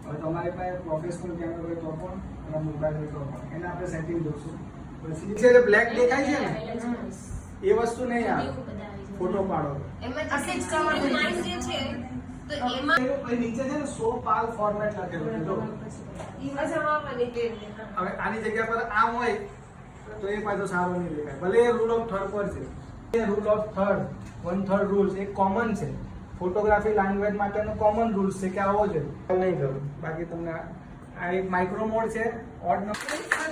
હવે તમારી પાસે પ્રોફેશનલ કેમેરો હોય તો પણ અને મોબાઈલ હોય તો પણ એને આપણે સેટિંગ જોશું. પછી જે બ્લેક દેખાય છે ને એ વસ્તુ નહીં આવે ફોટો પાડો એમાં જે માઇન્ડ જે છે તો એમાં નીચે છે ને સો પાલ ફોર્મેટ લખેલું છે જો ઈ જમાવાની કે હવે આની જગ્યા પર આમ હોય તો એ પાછો સારો નહીં દેખાય. ભલે એ રૂલ ઓફ થર્ડ પર છે. એ રૂલ ઓફ થર્ડ 1/3 રૂલ્સ એક કોમન છે ફોટોગ્રાફી લેંગ્વેજ માટેનો કોમન રૂલ્સ છે કે આવો છે નહીં કરું. બાકી તમને આ એક માઇક્રો મોડ છે ઓડ નંબર